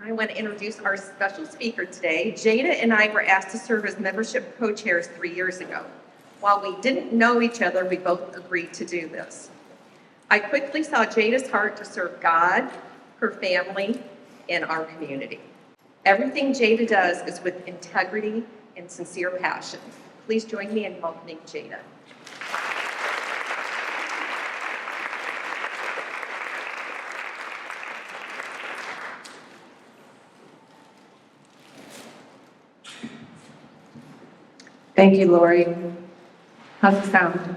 I want to introduce our special speaker today. Jada and I were asked to serve as membership co-chairs 3 years ago. While we didn't know each other, we both agreed to do this. I quickly saw Jada's heart to serve God, her family, and our community. Everything Jada does is with integrity and sincere passion. Please join me in welcoming Jada. Thank you, Lori. How's it sound?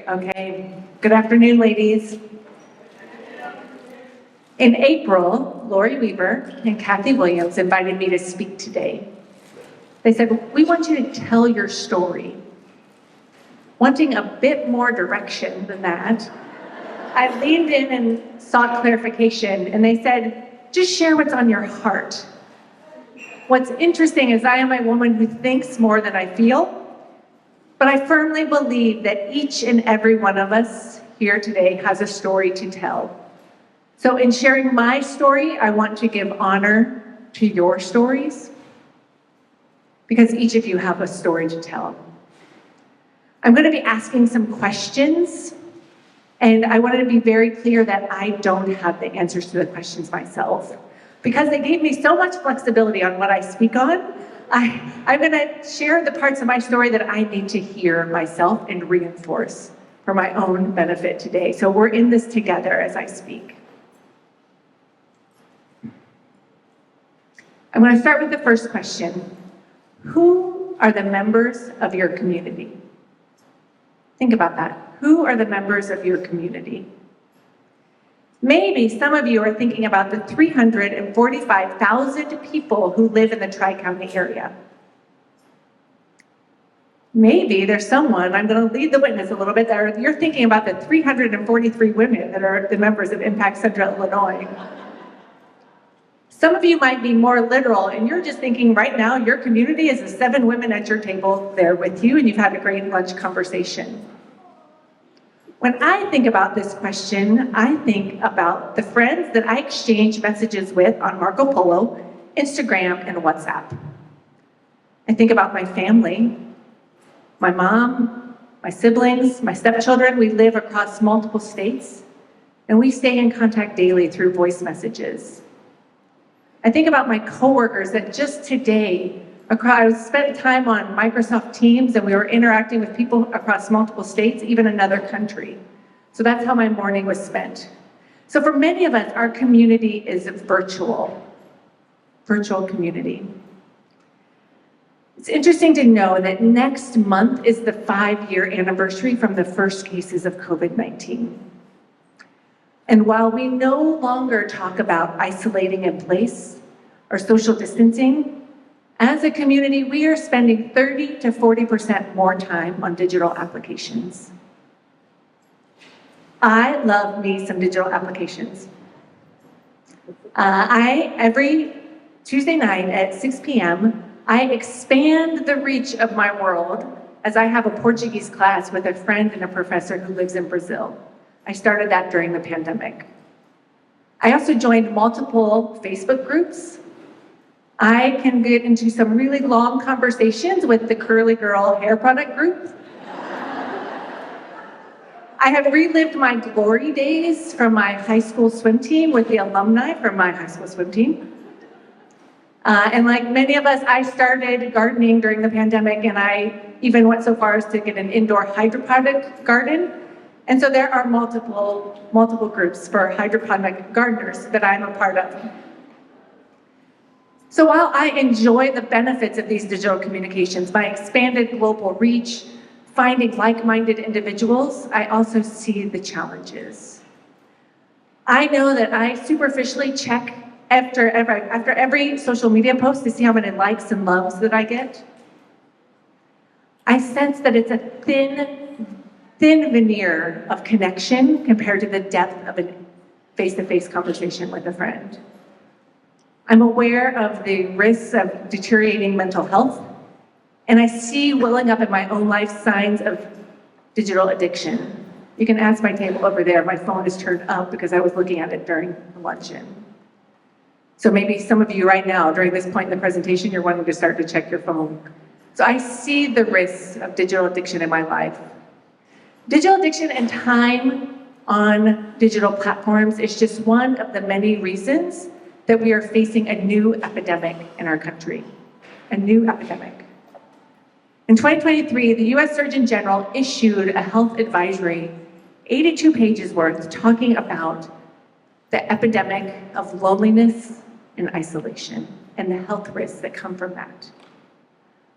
Okay. Good afternoon, ladies. In April, Lori Weaver and Kathy Williams invited me to speak today. They said, we want you to tell your story. Wanting a bit more direction than that, I leaned in and sought clarification, and they said, just share what's on your heart. What's interesting is I am a woman who thinks more than I feel, but I firmly believe that each and every one of us here today has a story to tell. So in sharing my story, I want to give honor to your stories because each of you have a story to tell. I'm going to be asking some questions, and I wanted to be very clear that I don't have the answers to the questions myself. Because they gave me so much flexibility on what I speak on, I'm going to share the parts of my story that I need to hear myself and reinforce for my own benefit today. So we're in this together as I speak. I'm going to start with the first question. Who are the members of your community? Think about that. Who are the members of your community? Maybe some of you are thinking about the 345,000 people who live in the Tri-County area. Maybe there's someone, I'm going to lead the witness a little bit, you're thinking about the 343 women that are the members of Impact Central Illinois. Some of you might be more literal, and you're just thinking right now your community is the 7 women at your table there with you, and you've had a great lunch conversation. When I think about this question, I think about the friends that I exchange messages with on Marco Polo, Instagram, and WhatsApp. I think about my family, my mom, my siblings, my stepchildren. We live across multiple states, and we stay in contact daily through voice messages. I think about my coworkers that just today, I spent time on Microsoft Teams, and we were interacting with people across multiple states, even another country. So that's how my morning was spent. So for many of us, our community is virtual community. It's interesting to know that next month is the 5-year anniversary from the first cases of COVID-19. And while we no longer talk about isolating in place or social distancing, as a community, we are spending 30 to 40% more time on digital applications. I love me some digital applications. Every Tuesday night at 6 p.m., I expand the reach of my world as I have a Portuguese class with a friend and a professor who lives in Brazil. I started that during the pandemic. I also joined multiple Facebook groups. I can get into some really long conversations with the Curly Girl hair product group. I have relived my glory days from my high school swim team with the alumni from my high school swim team. And like many of us, I started gardening during the pandemic, and I even went so far as to get an indoor hydroponic garden. And so there are multiple groups for hydroponic gardeners that I'm a part of. So while I enjoy the benefits of these digital communications, my expanded global reach, finding like-minded individuals, I also see the challenges. I know that I superficially check after every social media post to see how many likes and loves that I get. I sense that it's a thin veneer of connection compared to the depth of a face-to-face conversation with a friend. I'm aware of the risks of deteriorating mental health, and I see welling up in my own life signs of digital addiction. You can ask my table over there. My phone is turned up because I was looking at it during the luncheon. So maybe some of you right now, during this point in the presentation, you're wanting to start to check your phone. So I see the risks of digital addiction in my life. Digital addiction and time on digital platforms is just one of the many reasons that we are facing a new epidemic in our country, a new epidemic. In 2023, the US Surgeon General issued a health advisory, 82 pages worth, talking about the epidemic of loneliness and isolation and the health risks that come from that.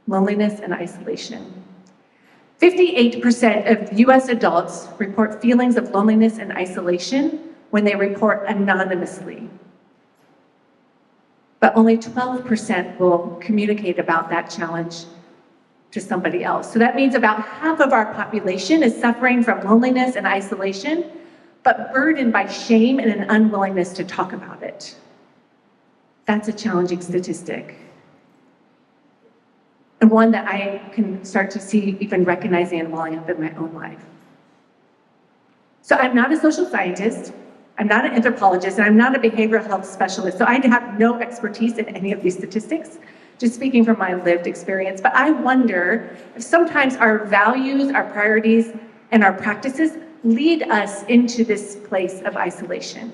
Loneliness and isolation. 58% of US adults report feelings of loneliness and isolation when they report anonymously. But only 12% will communicate about that challenge to somebody else. So that means about half of our population is suffering from loneliness and isolation, but burdened by shame and an unwillingness to talk about it. That's a challenging statistic. And one that I can start to see even recognizing and welling up in my own life. So I'm not a social scientist, I'm not an anthropologist, and I'm not a behavioral health specialist, so I have no expertise in any of these statistics, just speaking from my lived experience. But I wonder if sometimes our values, our priorities, and our practices lead us into this place of isolation.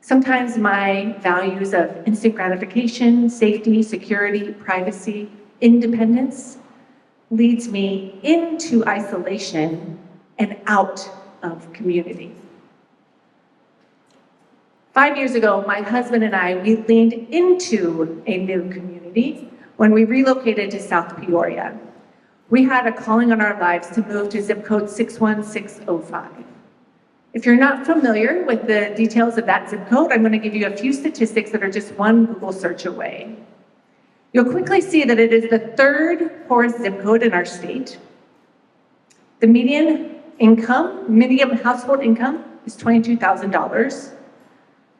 Sometimes my values of instant gratification, safety, security, privacy, independence leads me into isolation and out of community. 5 years ago, my husband and I, we leaned into a new community when we relocated to South Peoria. We had a calling on our lives to move to zip code 61605. If you're not familiar with the details of that zip code, I'm going to give you a few statistics that are just one Google search away. You'll quickly see that it is the third poorest zip code in our state. The median household income is $22,000.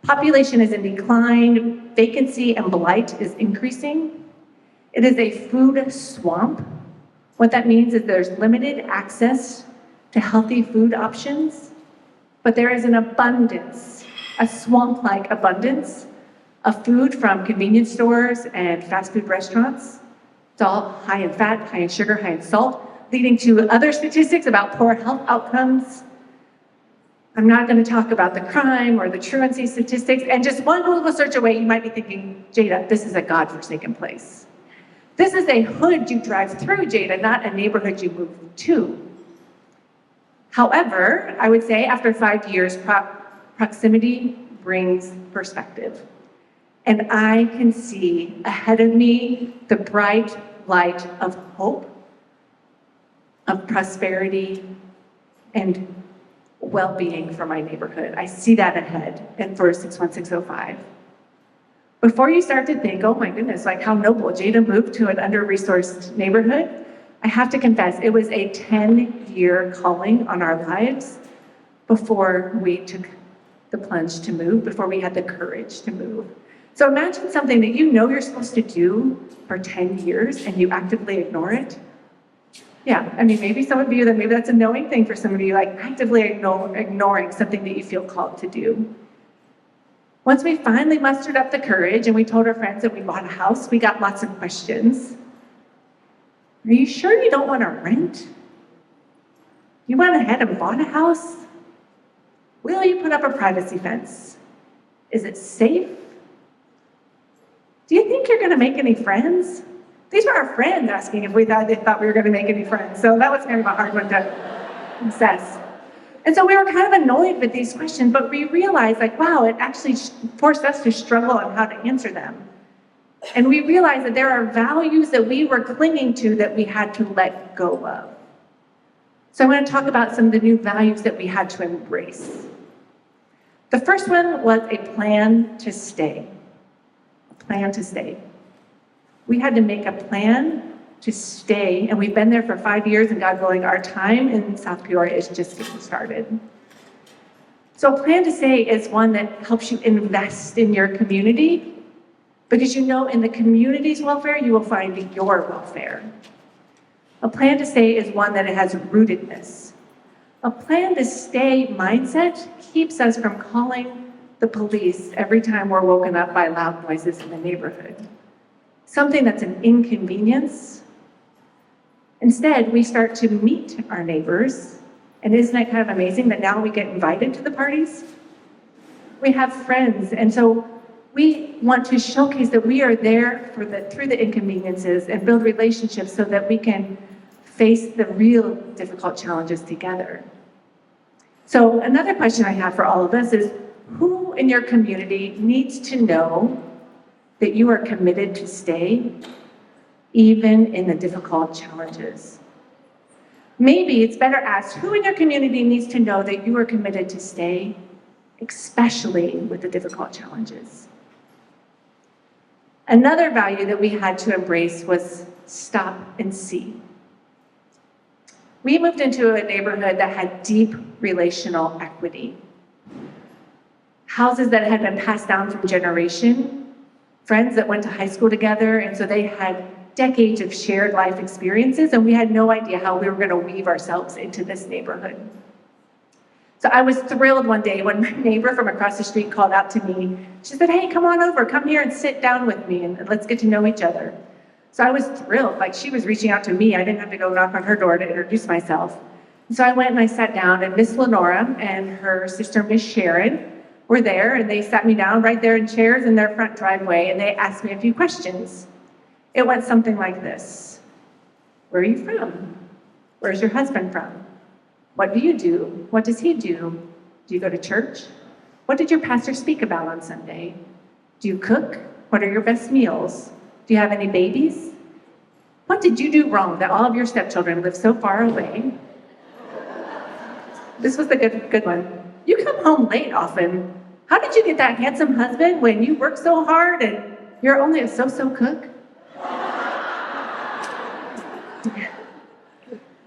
Population is in decline, vacancy and blight is increasing. It is a food swamp. What that means is there's limited access to healthy food options, but there is an abundance, a swamp-like abundance of food from convenience stores and fast food restaurants. It's all high in fat, high in sugar, high in salt, leading to other statistics about poor health outcomes. I'm not going to talk about the crime or the truancy statistics, and just one Google search away, you might be thinking, Jada, this is a God-forsaken place. This is a hood you drive through, Jada, not a neighborhood you move to. However, I would say after 5 years, proximity brings perspective. And I can see ahead of me the bright light of hope, of prosperity, and well-being for my neighborhood. I see that ahead and for 61605. Before you start to think, oh my goodness, like how noble, Jada moved to an under-resourced neighborhood, I have to confess, it was a 10-year calling on our lives before we took the plunge to move, before we had the courage to move. So imagine something that you know you're supposed to do for 10 years and you actively ignore it. Yeah, I mean, maybe some of you, maybe that's a knowing thing for some of you, like actively ignoring something that you feel called to do. Once we finally mustered up the courage and we told our friends that we bought a house, we got lots of questions. Are you sure you don't want to rent? You went ahead and bought a house? Will you put up a privacy fence? Is it safe? Do you think you're going to make any friends? These were our friends asking if they thought we were going to make any friends. So that was kind of a hard one to assess. And so we were kind of annoyed with these questions, but we realized like, wow, it actually forced us to struggle on how to answer them. And we realized that there are values that we were clinging to that we had to let go of. So I want to talk about some of the new values that we had to embrace. The first one was a plan to stay. A plan to stay. We had to make a plan to stay, and we've been there for 5 years, and God willing, our time in South Peoria is just getting started. So a plan to stay is one that helps you invest in your community, because you know in the community's welfare, you will find your welfare. A plan to stay is one that has rootedness. A plan to stay mindset keeps us from calling the police every time we're woken up by loud noises in the neighborhood, something that's an inconvenience. Instead, we start to meet our neighbors. And isn't it kind of amazing that now we get invited to the parties? We have friends, and so we want to showcase that we are there through the inconveniences and build relationships so that we can face the real difficult challenges together. So another question I have for all of us is, who in your community needs to know that you are committed to stay, even in the difficult challenges? Maybe it's better asked, who in your community needs to know that you are committed to stay, especially with the difficult challenges? Another value that we had to embrace was stop and see. We moved into a neighborhood that had deep relational equity. Houses that had been passed down from generation, friends that went to high school together, and so they had decades of shared life experiences, and we had no idea how we were going to weave ourselves into this neighborhood. So I was thrilled one day when my neighbor from across the street called out to me. She said, "Hey, come on over, come here and sit down with me and let's get to know each other." So I was thrilled, like she was reaching out to me. I didn't have to go knock on her door to introduce myself. So I went and I sat down, and Miss Lenora and her sister, Miss Sharon, were there, and they sat me down right there in chairs in their front driveway, and they asked me a few questions. It went something like this: where are you from? Where's your husband from? What do you do? What does he do? Do you go to church? What did your pastor speak about on Sunday? Do you cook? What are your best meals? Do you have any babies? What did you do wrong that all of your stepchildren live so far away? This was the good one. You come home late often. How did you get that handsome husband when you work so hard and you're only a so-so cook?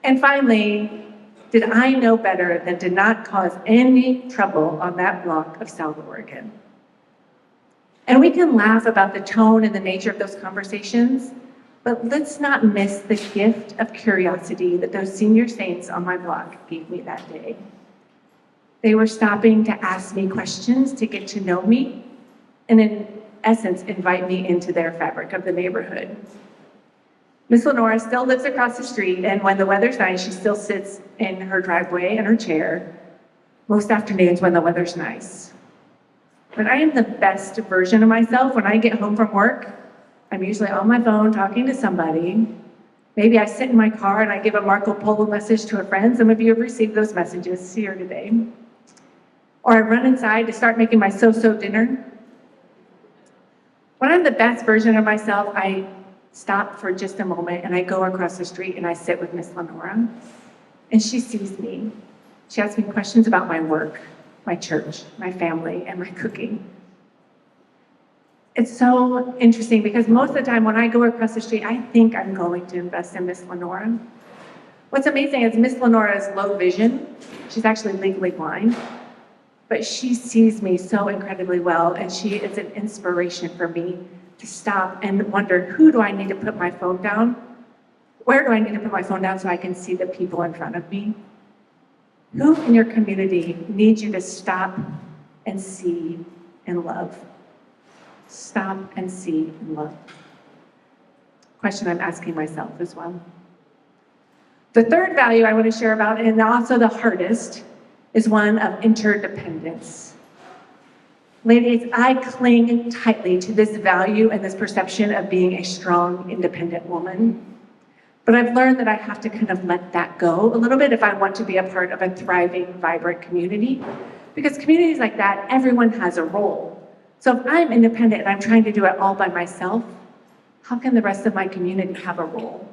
And finally, did I know better than to not cause any trouble on that block of South Oregon? And we can laugh about the tone and the nature of those conversations, but let's not miss the gift of curiosity that those senior saints on my block gave me that day. They were stopping to ask me questions, to get to know me, and in essence, invite me into their fabric of the neighborhood. Miss Lenora still lives across the street, and when the weather's nice, she still sits in her driveway in her chair, most afternoons when the weather's nice. But I am the best version of myself when I get home from work. I'm usually on my phone talking to somebody. Maybe I sit in my car and I give a Marco Polo message to a friend. Some of you have received those messages here today. Or I run inside to start making my so-so dinner. When I'm the best version of myself, I stop for just a moment and I go across the street and I sit with Miss Lenora. And she sees me. She asks me questions about my work, my church, my family, and my cooking. It's so interesting because most of the time when I go across the street, I think I'm going to invest in Miss Lenora. What's amazing is Miss Lenora is low vision. She's actually legally blind, but she sees me so incredibly well, and she is an inspiration for me to stop and wonder, who do I need to put my phone down? Where do I need to put my phone down so I can see the people in front of me? Who in your community needs you to stop and see and love? Stop and see and love. Question I'm asking myself as well. The third value I want to share about, and also the hardest, is one of interdependence. Ladies, I cling tightly to this value and this perception of being a strong, independent woman. But I've learned that I have to kind of let that go a little bit if I want to be a part of a thriving, vibrant community. Because communities like that, everyone has a role. So if I'm independent and I'm trying to do it all by myself, how can the rest of my community have a role?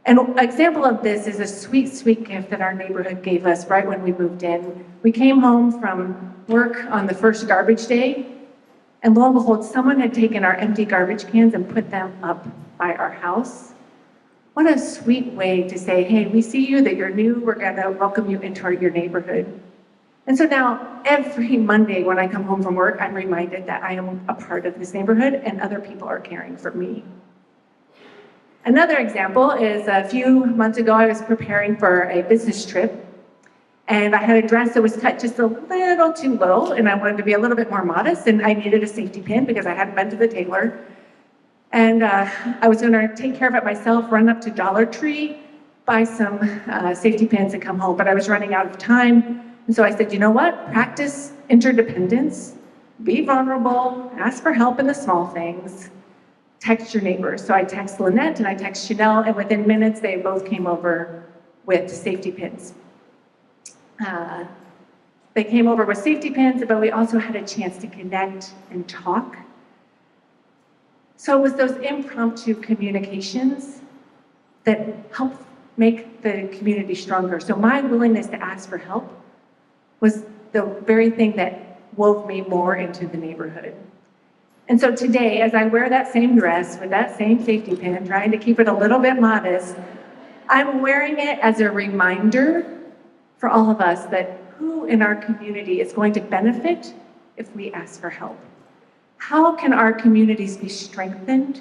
An example of this is a sweet, sweet gift that our neighborhood gave us right when we moved in. We came home from work on the first garbage day, and lo and behold, someone had taken our empty garbage cans and put them up by our house. What a sweet way to say, hey, we see you, that you're new, we're gonna welcome you into your neighborhood. And so now, every Monday when I come home from work, I'm reminded that I am a part of this neighborhood and other people are caring for me. Another example is a few months ago, I was preparing for a business trip. And I had a dress that was cut just a little too low, and I wanted to be a little bit more modest, and I needed a safety pin because I hadn't been to the tailor. And I was gonna take care of it myself, run up to Dollar Tree, buy some safety pins and come home, but I was running out of time. And so I said, you know what? Practice interdependence, be vulnerable, ask for help in the small things, text your neighbors. So I text Lynette and I text Chanel, and within minutes, they both came over with safety pins. They came over with safety pins, but we also had a chance to connect and talk. So it was those impromptu communications that helped make the community stronger. So my willingness to ask for help was the very thing that wove me more into the neighborhood. And so today, as I wear that same dress with that same safety pin, trying to keep it a little bit modest, I'm wearing it as a reminder for all of us that who in our community is going to benefit if we ask for help? How can our communities be strengthened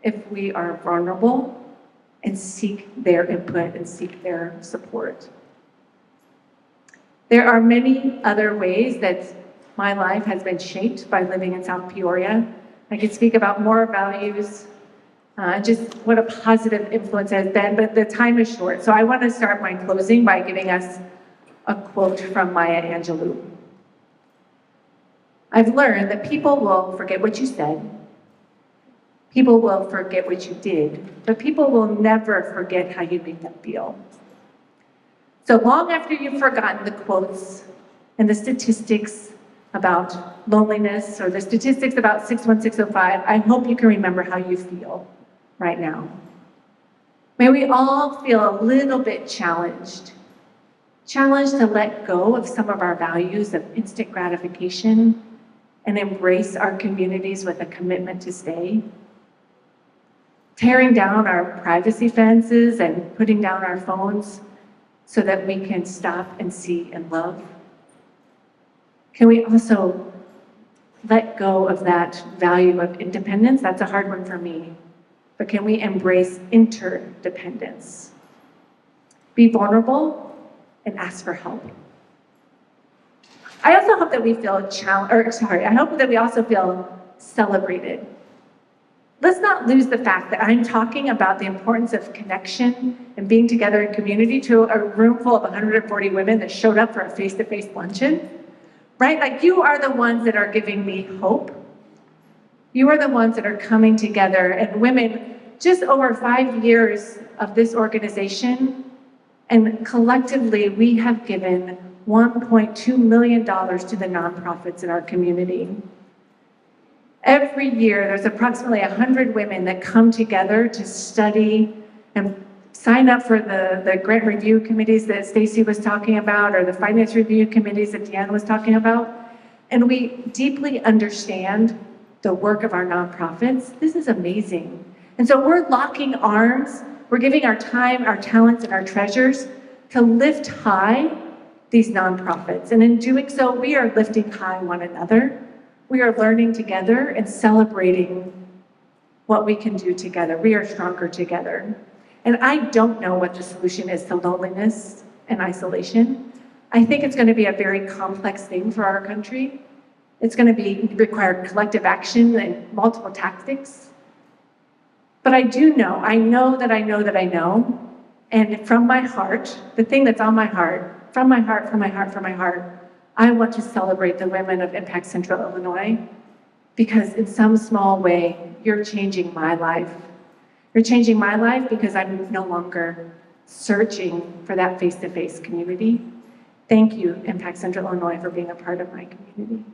if we are vulnerable and seek their input and seek their support? There are many other ways that my life has been shaped by living in South Peoria. I could speak about more values, just what a positive influence has been, but the time is short. So I want to start my closing by giving us a quote from Maya Angelou. I've learned that people will forget what you said, people will forget what you did, but people will never forget how you made them feel. So long after you've forgotten the quotes and the statistics about loneliness or the statistics about 61605, I hope you can remember how you feel right now. May we all feel a little bit challenged to let go of some of our values of instant gratification and embrace our communities with a commitment to stay. Tearing down our privacy fences and putting down our phones so that we can stop and see and love. Can we also let go of that value of independence? That's a hard one for me. But can we embrace interdependence? Be vulnerable and ask for help. I also hope that we feel I hope that we also feel celebrated. Let's not lose the fact that I'm talking about the importance of connection and being together in community to a room full of 140 women that showed up for a face-to-face luncheon, right? Like, you are the ones that are giving me hope. You are the ones that are coming together, and women, just over 5 years of this organization, and collectively we have given $1.2 million to the nonprofits in our community. Every year, there's approximately 100 women that come together to study and sign up for the grant review committees that Stacy was talking about, or the finance review committees that Deanna was talking about. And we deeply understand the work of our nonprofits. This is amazing. And so we're locking arms. We're giving our time, our talents, and our treasures to lift high these nonprofits. And in doing so, we are lifting high one another. We are learning together and celebrating what we can do together. We are stronger together. And I don't know what the solution is to loneliness and isolation. I think it's going to be a very complex thing for our country. It's going to require collective action and multiple tactics. But I know that I know, and from my heart, the thing that's on my heart, from my heart, I want to celebrate the women of Impact Central Illinois, because in some small way, you're changing my life. You're changing my life because I'm no longer searching for that face-to-face community. Thank you, Impact Central Illinois, for being a part of my community.